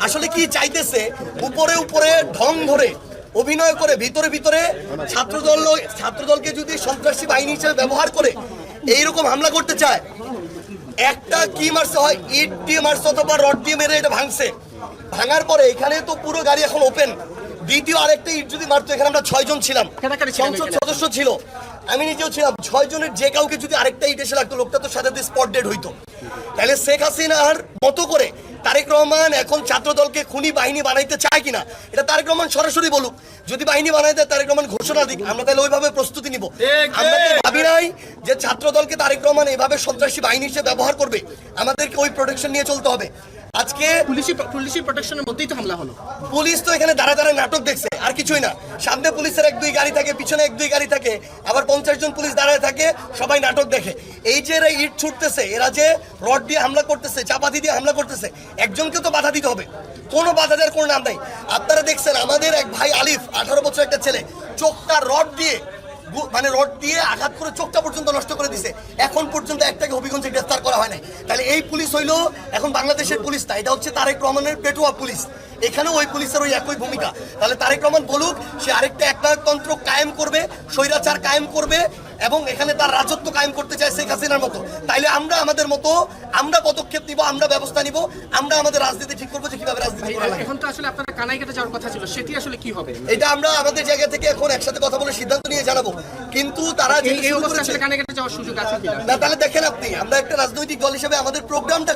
আসলে কি চাইতেছে, উপরে উপরে ঢং ধরে অভিনয় করে ভিতরে ভিতরে ছাত্রদলকে যদি সন্ত্রাসী বাহিনী হিসেবে ব্যবহার করে এইরকম হামলা করতে চায়। একটা কি মারছে হয়, ইট দিয়ে মারছে অথবা রড দিয়ে মেরে এটা ভাঙছে। ভাঙার পরে এখানে তো পুরো গাড়ি এখন ওপেন, দ্বিতীয় আরেকটা ইট যদি মারতো, এখানে আমরা 6 জন ছিলাম, সংসদ সদস্য ছিল, আমি নিজেও ছিলাম। 6 জনের যে কাউকে যদি আরেকটা ইট এসে লাগতো, লোকটা তো সাথে স্পট ডেড হইতো। তাহলে শেখ হাসিনার মতো করে তারেক রহমান এখন ছাত্রদলকে খুনি বাহিনী বানাইতে চায় কিনা, এটা তারেক রহমান সরাসরি বলুক। যদি বাহিনী বানাই দেয়, তারেক রহমান ঘোষণা দিক, আমরা তাহলে ওইভাবে প্রস্তুতি নিব। আমরা তো ভাবি নাই যে ছাত্রদলকে তারেক রহমান এইভাবে সন্ত্রাসী বাহিনী হিসেবে ব্যবহার করবে, আমাদেরকে ওই প্রোটেকশন নিয়ে চলতে হবে। আজকে পুলিশি প্রোটেকশনের মধ্যেই তো হামলা হলো। পুলিশ তো এখানে দাঁড়া দাঁড়া নাটক দেখছে, আর কিছুই না। সামনে পুলিশের 1-2 গাড়ি থাকে, পিছনে 1-2 গাড়ি থাকে, আবার 50 জন পুলিশ দাঁড়ায় থাকে, সবাই নাটক দেখে। এই যে এরা ইট ছুটতেছে, এরা যে রড দিয়ে হামলা করতেছে, চাপাতি দিয়ে হামলা করতেছে, একজনকে তো বাধা দিতে হবে। কোনো বাধা দেওয়ার কোনো নাম নাই। আপনারা দেখছেন আমাদের এক ভাই আলিফ, 18 বছর একটা ছেলে, চোখটা রড দিয়ে আঘাত করে চোখটা পর্যন্ত নষ্ট করে দিছে। এখন পর্যন্ত একটাকে হবিগঞ্জে গ্রেফতার করা হয় নাই। তাহলে এই পুলিশ হইলো এখন বাংলাদেশের পুলিশ না, এটা হচ্ছে তারেক রহমানের পেটুয়া পুলিশ। এখানেও ওই পুলিশের ওই একই ভূমিকা। তাহলে তারেক রহমান বলুক, সে আরেকটা একনায়কতন্ত্র কায়েম করবে, স্বৈরাচার কায়েম করবে, এবং এখানে তার রাজত্ব কায়েম করতে চায় শেখ হাসিনার মতো। তাইলে আমরা আমাদের মতো আমরা পদক্ষেপ নিব, আমরা ব্যবস্থা নিব, আমরা আমাদের রাজনীতি ঠিক করবো যে কিভাবে রাজনীতি করা লাগে। এখন তো আসলে আপনারা কানাইঘাটে যাওয়ার কথা ছিল, সেটি আসলে কি হবে? এটা আমরা আমাদের জায়গা থেকে এখন একসাথে কথা বলে সিদ্ধান্ত নিয়ে জানাবো। কিন্তু তারা এই অবস্থায় আসলে কানাইঘাটে যাওয়ার সুযোগ আছে কিনা? না, তাহলে দেখেন আপনি, আমরা একটা রাজনৈতিক দল হিসেবে আমাদের প্রোগ্রামটা